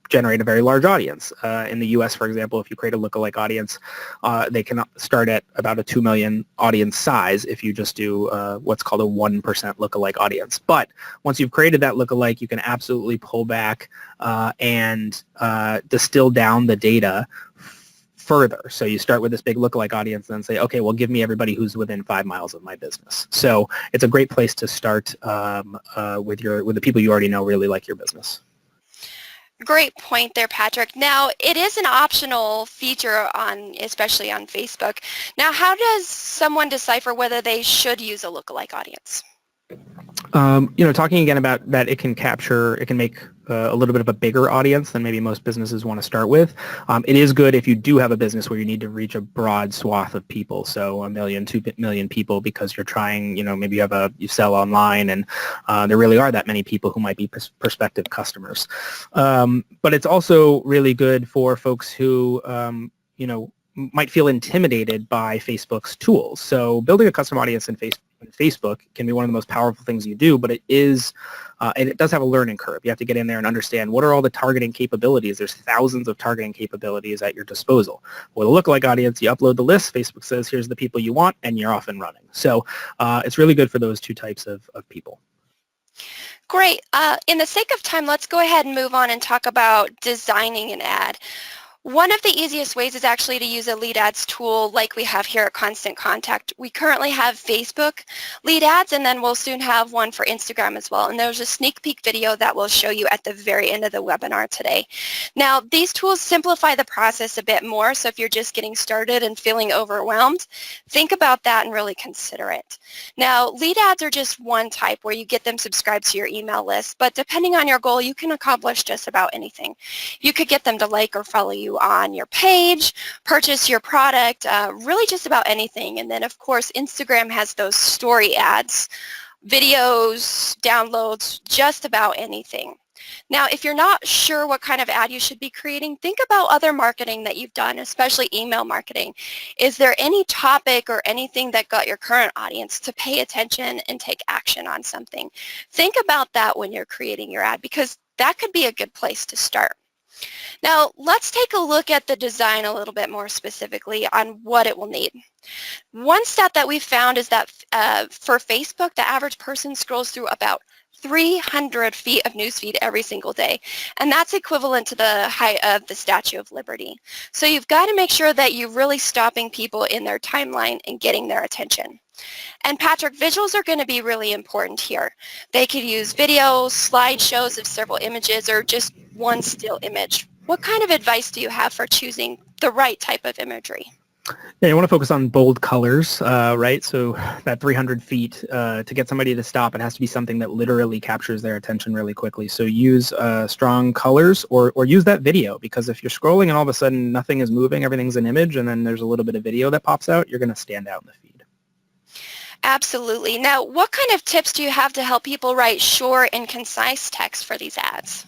generate a very large audience. In the US, for example, if you create a lookalike audience, they can start at about a 2 million audience size if you just do what's called a 1% lookalike audience. But once you've created that lookalike, you can absolutely pull back and distill down the data further. So you start with this big lookalike audience and then say, okay, well, give me everybody who's within 5 miles of my business. So it's a great place to start with the people you already know really like your business. Great point there, Patrick. Now, it is an optional feature especially on Facebook. Now, how does someone decipher whether they should use a lookalike audience? Talking again about that, it can make a little bit of a bigger audience than maybe most businesses want to start with. It is good if you do have a business where you need to reach a broad swath of people, so 1 million, 2 million people, because you're trying, maybe you sell online and there really are that many people who might be prospective customers. But it's also really good for folks who, might feel intimidated by Facebook's tools. So building a custom audience in Facebook can be one of the most powerful things you do, but it is, and it does have a learning curve. You have to get in there and understand what are all the targeting capabilities. There's thousands of targeting capabilities at your disposal. With a lookalike audience, you upload the list, Facebook says, here's the people you want, and you're off and running. So it's really good for those two types of people. Great. In the sake of time, let's go ahead and move on and talk about designing an ad. One of the easiest ways is actually to use a lead ads tool like we have here at Constant Contact. We currently have Facebook lead ads, and then we'll soon have one for Instagram as well. And there's a sneak peek video that we'll show you at the very end of the webinar today. Now, these tools simplify the process a bit more, so if you're just getting started and feeling overwhelmed, think about that and really consider it. Now, lead ads are just one type where you get them subscribed to your email list, but depending on your goal, you can accomplish just about anything. You could get them to like or follow you on your page, purchase your product, really just about anything. And then of course Instagram has those story ads, videos, downloads, just about anything. Now, if you're not sure what kind of ad you should be creating, think about other marketing that you've done, especially email marketing. Is there any topic or anything that got your current audience to pay attention and take action on something? Think about that when you're creating your ad, because that could be a good place to start. Now, let's take a look at the design a little bit more specifically on what it will need. One stat that we found is that for Facebook, the average person scrolls through about 300 feet of newsfeed every single day, and that's equivalent to the height of the Statue of Liberty. So you've got to make sure that you're really stopping people in their timeline and getting their attention. And Patrick, visuals are going to be really important here. They could use videos, slideshows of several images, or just one still image. What kind of advice do you have for choosing the right type of imagery? Yeah, you want to focus on bold colors, right? So that 300 feet, to get somebody to stop, it has to be something that literally captures their attention really quickly. So use strong colors, or use that video, because if you're scrolling and all of a sudden nothing is moving, everything's an image, and then there's a little bit of video that pops out, you're going to stand out in the feed. Absolutely. Now, what kind of tips do you have to help people write short and concise text for these ads?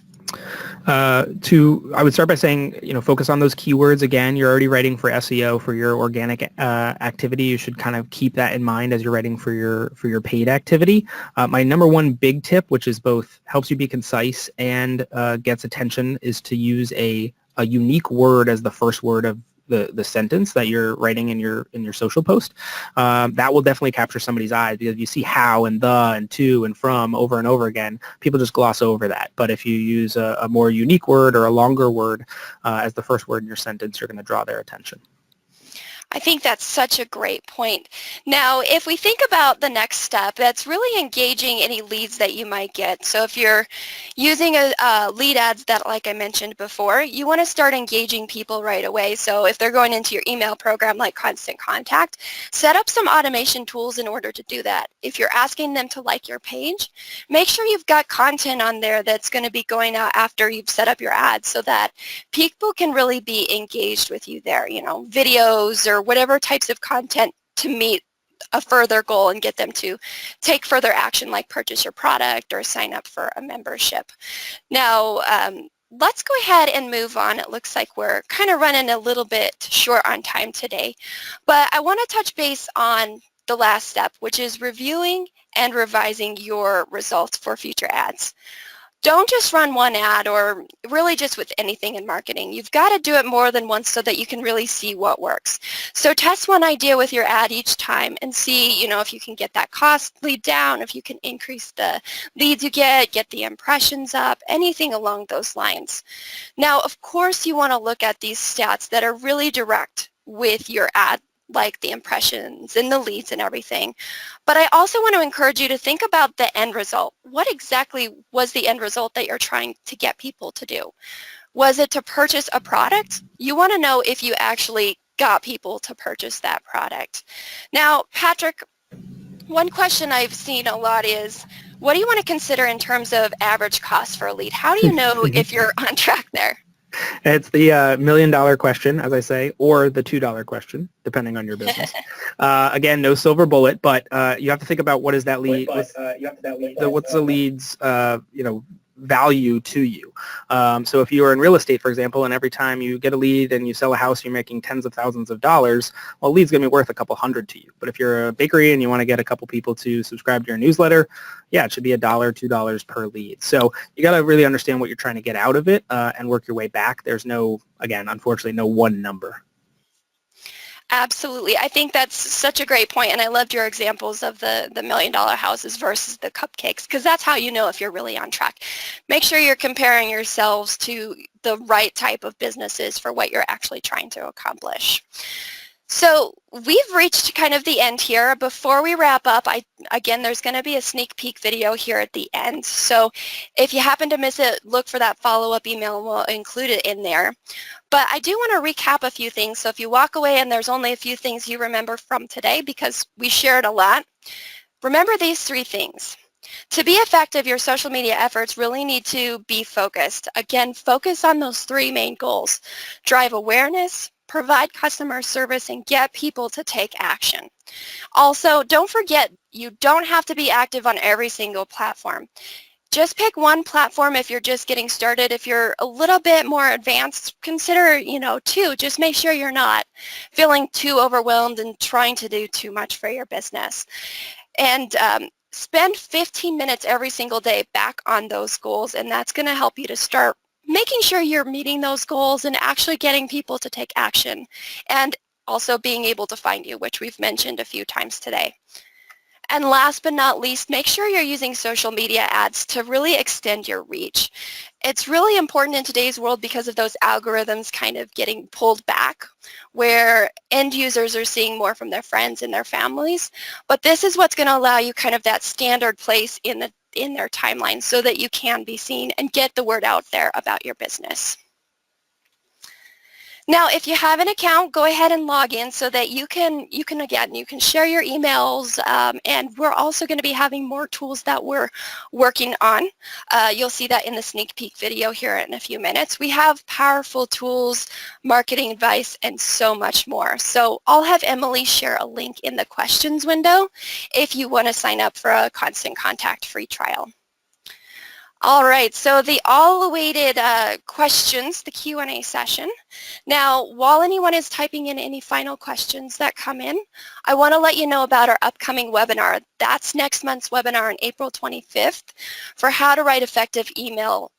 I would start by saying, focus on those keywords. Again, you're already writing for SEO for your organic activity. You should kind of keep that in mind as you're writing for your paid activity. My number one big tip, which is both helps you be concise and gets attention, is to use a unique word as the first word of the sentence that you're writing in your social post. That will definitely capture somebody's eyes, because if you see how and the and to and from over and over again, people just gloss over that. But if you use a more unique word or a longer word as the first word in your sentence, you're going to draw their attention. I think that's such a great point. Now, if we think about the next step, that's really engaging any leads that you might get. So if you're using lead ads that, like I mentioned before, you want to start engaging people right away. So if they're going into your email program like Constant Contact, set up some automation tools in order to do that. If you're asking them to like your page, make sure you've got content on there that's going to be going out after you've set up your ads, so that people can really be engaged with you there, videos or whatever types of content to meet a further goal and get them to take further action, like purchase your product or sign up for a membership. Now, let's go ahead and move on. It looks like we're kind of running a little bit short on time today, but I want to touch base on the last step, which is reviewing and revising your results for future ads. Don't just run one ad, or really just with anything in marketing. You've got to do it more than once so that you can really see what works. So test one idea with your ad each time and see, if you can get that cost lead down, if you can increase the leads you get the impressions up, anything along those lines. Now, of course, you want to look at these stats that are really direct with your ad, like the impressions and the leads and everything. But I also want to encourage you to think about the end result. What exactly was the end result that you're trying to get people to do? Was it to purchase a product? You want to know if you actually got people to purchase that product. Now, Patrick, one question I've seen a lot is, what do you want to consider in terms of average cost for a lead? How do you know if you're on track there? It's the $1 million question, as I say, or the $2 question, depending on your business. Again, no silver bullet, but you have to think about what is that lead, what's the lead's value to you. So if you are in real estate, for example, and every time you get a lead and you sell a house, you're making tens of thousands of dollars, well, a lead's going to be worth a couple hundred to you. But if you're a bakery and you want to get a couple people to subscribe to your newsletter, yeah, it should be $1, $2 per lead. So you got to really understand what you're trying to get out of it and work your way back. There's unfortunately, no one number. Absolutely. I think that's such a great point, and I loved your examples of the $1 million houses versus the cupcakes, because that's how you know if you're really on track. Make sure you're comparing yourselves to the right type of businesses for what you're actually trying to accomplish. So we've reached kind of the end here. Before we wrap up, again, there's going to be a sneak peek video here at the end. So if you happen to miss it, look for that follow-up email, and we'll include it in there. But I do want to recap a few things. So if you walk away and there's only a few things you remember from today, because we shared a lot, remember these 3 things. To be effective, your social media efforts really need to be focused. Again, focus on those 3 main goals. Drive awareness, provide customer service, and get people to take action. Also, don't forget, you don't have to be active on every single platform. Just pick one platform if you're just getting started. If you're a little bit more advanced, consider, 2. Just make sure you're not feeling too overwhelmed and trying to do too much for your business. And spend 15 minutes every single day back on those goals, and that's going to help you to start making sure you're meeting those goals and actually getting people to take action, and also being able to find you, which we've mentioned a few times today. And last but not least, make sure you're using social media ads to really extend your reach. It's really important in today's world because of those algorithms kind of getting pulled back, where end users are seeing more from their friends and their families. But this is what's going to allow you kind of that standard place in their timeline so that you can be seen and get the word out there about your business. Now, if you have an account, go ahead and log in so that you can share your emails, and we're also going to be having more tools that we're working on. You'll see that in the sneak peek video here in a few minutes. We have powerful tools, marketing advice, and so much more. So I'll have Emily share a link in the questions window if you want to sign up for a Constant Contact free trial. All right, so the all-awaited questions, the Q&A session. Now, while anyone is typing in any final questions that come in, I want to let you know about our upcoming webinar. That's next month's webinar on April 25th for how to write effective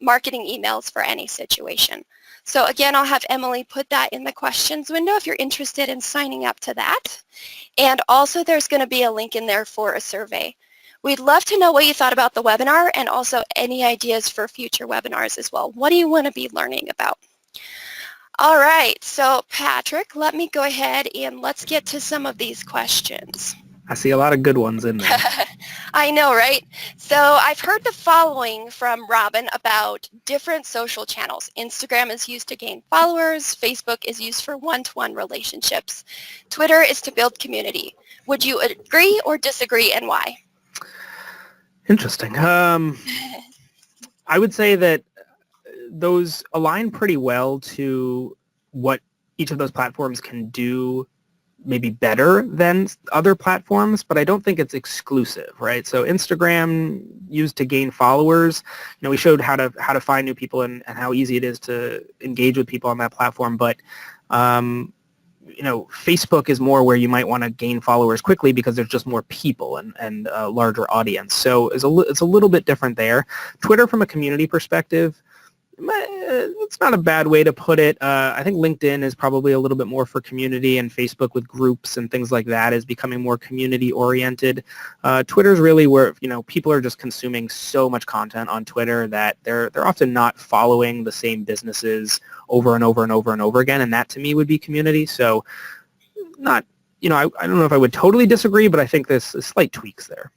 marketing emails for any situation. So again, I'll have Emily put that in the questions window if you're interested in signing up to that. And also there's going to be a link in there for a survey. We'd love to know what you thought about the webinar and also any ideas for future webinars as well. What do you want to be learning about? All right, so Patrick, let me go ahead and let's get to some of these questions. I see a lot of good ones in there. I know, right? So I've heard the following from Robin about different social channels. Instagram is used to gain followers. Facebook is used for one-to-one relationships. Twitter is to build community. Would you agree or disagree, and why? Interesting. I would say that those align pretty well to what each of those platforms can do maybe better than other platforms, but I don't think it's exclusive, right? So Instagram used to gain followers. We showed how to find new people and how easy it is to engage with people on that platform, but Facebook is more where you might want to gain followers quickly because there's just more people and a larger audience. So it's a little bit different there. Twitter, from a community perspective, it's not a bad way to put it. I think LinkedIn is probably a little bit more for community, and Facebook with groups and things like that is becoming more community oriented. Twitter is really where people are just consuming so much content on Twitter that they're often not following the same businesses over and over and over and over again, and that to me would be community. So not, I don't know if I would totally disagree, but I think there's slight tweaks there.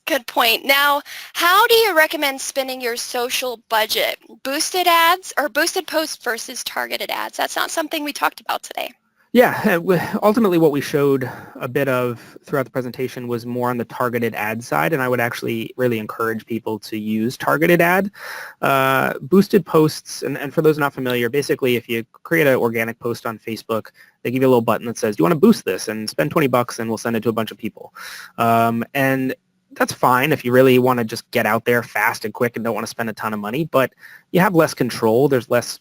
Good point. Now, how do you recommend spending your social budget? Boosted ads or boosted posts versus targeted ads? That's not something we talked about today. Yeah, ultimately what we showed a bit of throughout the presentation was more on the targeted ad side, and I would actually really encourage people to use targeted ad. Boosted posts, and for those not familiar, basically if you create an organic post on Facebook, they give you a little button that says, do you want to boost this? And spend $20 and we'll send it to a bunch of people. And that's fine if you really want to just get out there fast and quick and don't want to spend a ton of money, but you have less control. There's less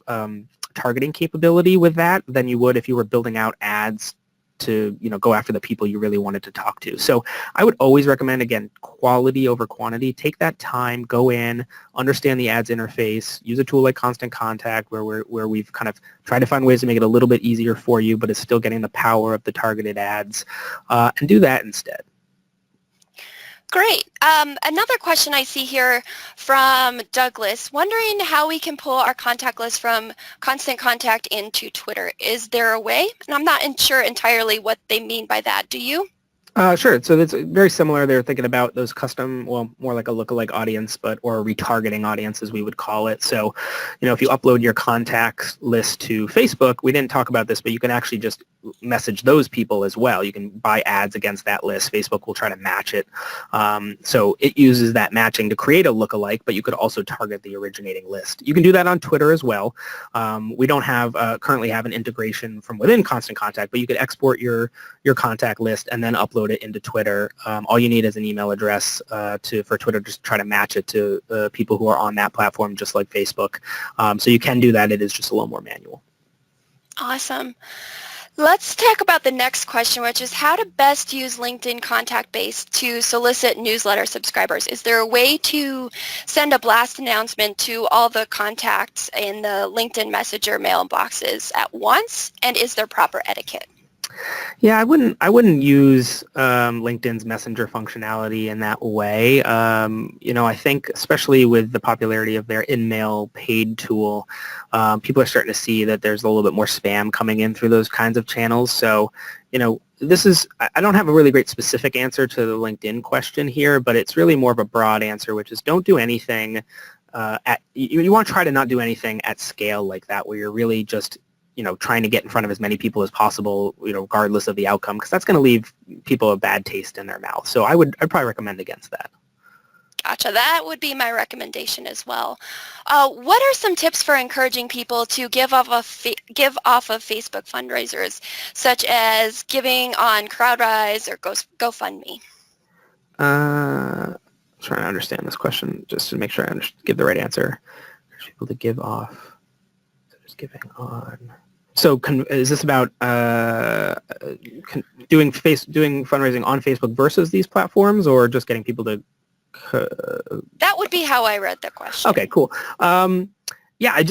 targeting capability with that than you would if you were building out ads to go after the people you really wanted to talk to. So I would always recommend, again, quality over quantity. Take that time, go in, understand the ads interface, use a tool like Constant Contact where we've kind of tried to find ways to make it a little bit easier for you, but it's still getting the power of the targeted ads, and do that instead. Great. Another question I see here from Douglas, wondering how we can pull our contact list from Constant Contact into Twitter. Is there a way? And I'm not sure entirely what they mean by that. Do you? Sure. So it's very similar. They're thinking about those custom, well, more like a lookalike audience, or a retargeting audience, as we would call it. So, if you upload your contacts list to Facebook, we didn't talk about this, but you can actually just message those people as well. You can buy ads against that list. Facebook will try to match it. So it uses that matching to create a lookalike, but you could also target the originating list. You can do that on Twitter as well. We don't currently have an integration from within Constant Contact, but you could export your contact list and then upload it into Twitter. All you need is an email address for Twitter, just try to match it to people who are on that platform, just like Facebook. So you can do that. It is just a little more manual. Awesome. Let's talk about the next question, which is how to best use LinkedIn contact base to solicit newsletter subscribers. Is there a way to send a blast announcement to all the contacts in the LinkedIn Messenger mailboxes at once? And is there proper etiquette? Yeah, I wouldn't use LinkedIn's Messenger functionality in that way. I think especially with the popularity of their in-mail paid tool, people are starting to see that there's a little bit more spam coming in through those kinds of channels. So, I don't have a really great specific answer to the LinkedIn question here, but it's really more of a broad answer, which is don't do anything you want to try to not do anything at scale like that, where you're really just trying to get in front of as many people as possible, regardless of the outcome, because that's going to leave people a bad taste in their mouth. So I'd probably recommend against that. Gotcha. That would be my recommendation as well. What are some tips for encouraging people to give off of Facebook fundraisers, such as giving on CrowdRise or GoFundMe? trying to understand this question just to make sure I give the right answer. Encourage people to give off. So just giving on. So is this about doing fundraising on Facebook versus these platforms, or just getting people to? That would be how I read the question. Okay, cool. Yeah,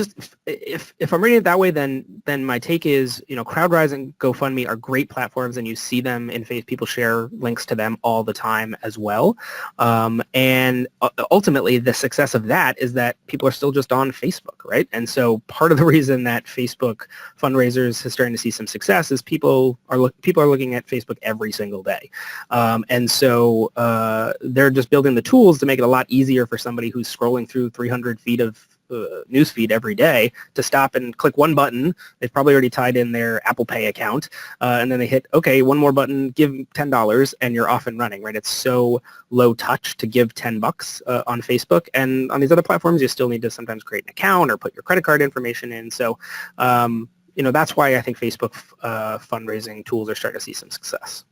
if I'm reading it that way, then my take is, CrowdRise and GoFundMe are great platforms, and you see them in Facebook. People share links to them all the time as well. And ultimately, the success of that is that people are still just on Facebook, right? And so part of the reason that Facebook fundraisers is starting to see some success is people are looking at Facebook every single day, and so they're just building the tools to make it a lot easier for somebody who's scrolling through 300 feet of newsfeed every day to stop and click one button. They've probably already tied in their Apple Pay account, and then they hit, okay, one more button, give $10, and you're off and running, right? It's so low touch to give $10 on Facebook, and on these other platforms, you still need to sometimes create an account or put your credit card information in. So, that's why I think Facebook fundraising tools are starting to see some success.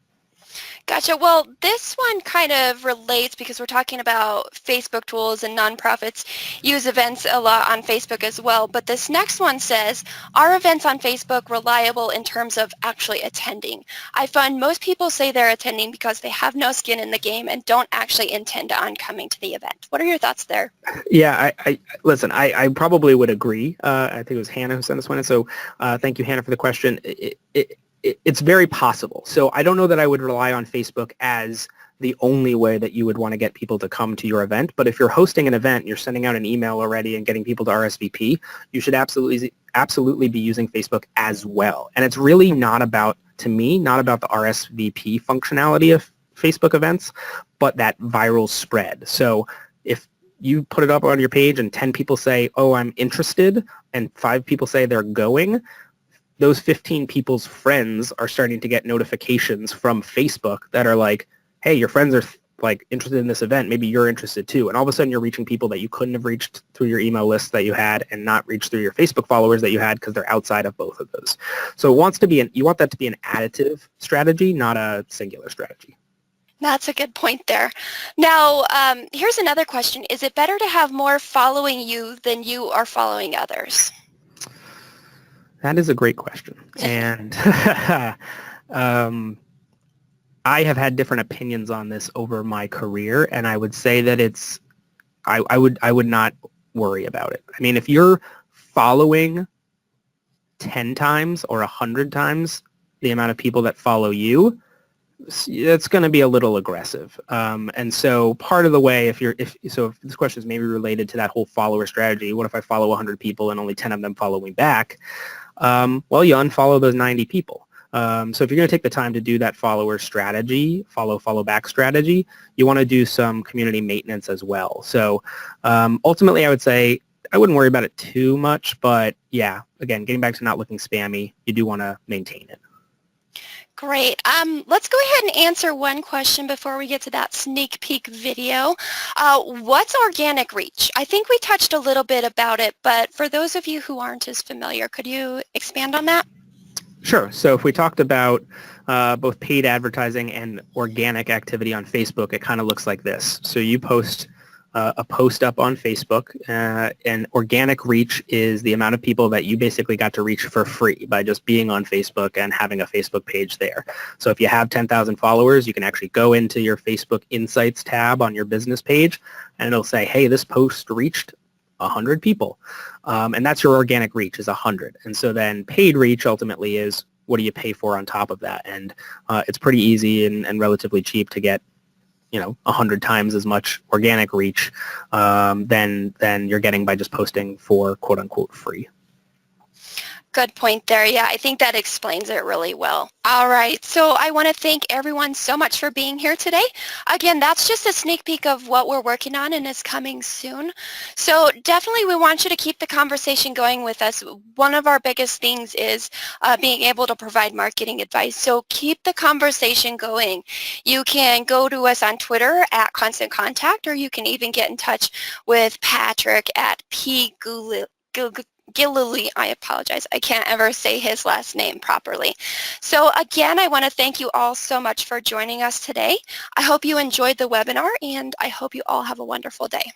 Gotcha. Well, this one kind of relates because we're talking about Facebook tools, and nonprofits use events a lot on Facebook as well. But this next one says, are events on Facebook reliable in terms of actually attending? I find most people say they're attending because they have no skin in the game and don't actually intend on coming to the event. What are your thoughts there? Yeah, listen, I probably would agree. I think it was Hannah who sent this one in. So thank you, Hannah, for the question. It's very possible. So I don't know that I would rely on Facebook as the only way that you would want to get people to come to your event. But if you're hosting an event, you're sending out an email already and getting people to RSVP, you should absolutely be using Facebook as well. And it's really not about the RSVP functionality of Facebook events, but that viral spread. So if you put it up on your page and 10 people say, oh, I'm interested, and 5 people say they're going, those 15 people's friends are starting to get notifications from Facebook that are like, hey, your friends are interested in this event. Maybe you're interested too. And all of a sudden you're reaching people that you couldn't have reached through your email list that you had, and not reached through your Facebook followers that you had, because they're outside of both of those. So you want that to be an additive strategy, not a singular strategy. That's a good point there. Now, here's another question. Is it better to have more following you than you are following others? That is a great question. And I have had different opinions on this over my career, and I would say that I would not worry about it. I mean, if you're following 10 times or 100 times the amount of people that follow you, it's going to be a little aggressive. And so part of the way, if this question is maybe related to that whole follower strategy, what if I follow 100 people and only 10 of them follow me back? Well, you unfollow those 90 people. So if you're going to take the time to do that follower strategy, follow back strategy, you want to do some community maintenance as well. So ultimately, I would say I wouldn't worry about it too much, but yeah, again, getting back to not looking spammy, you do want to maintain it. Great. Let's go ahead and answer one question before we get to that sneak peek video. What's organic reach? I think we touched a little bit about it, but for those of you who aren't as familiar, could you expand on that? Sure. So if we talked about both paid advertising and organic activity on Facebook, it kind of looks like this. So you post a post up on Facebook, and organic reach is the amount of people that you basically got to reach for free by just being on Facebook and having a Facebook page there. So if you have 10,000 followers, you can actually go into your Facebook Insights tab on your business page, and it'll say, hey, this post reached 100 people. And that's your organic reach, is 100. And so then paid reach ultimately is, what do you pay for on top of that? And it's pretty easy and relatively cheap to get 100 times as much organic reach than you're getting by just posting for quote unquote free. Good point there. Yeah, I think that explains it really well. All right, so I want to thank everyone so much for being here today. Again, that's just a sneak peek of what we're working on and is coming soon. So definitely we want you to keep the conversation going with us. One of our biggest things is being able to provide marketing advice. So keep the conversation going. You can go to us on Twitter at Constant Contact, or you can even get in touch with Patrick at Gillooly, I apologize. I can't ever say his last name properly. So again, I want to thank you all so much for joining us today. I hope you enjoyed the webinar, and I hope you all have a wonderful day.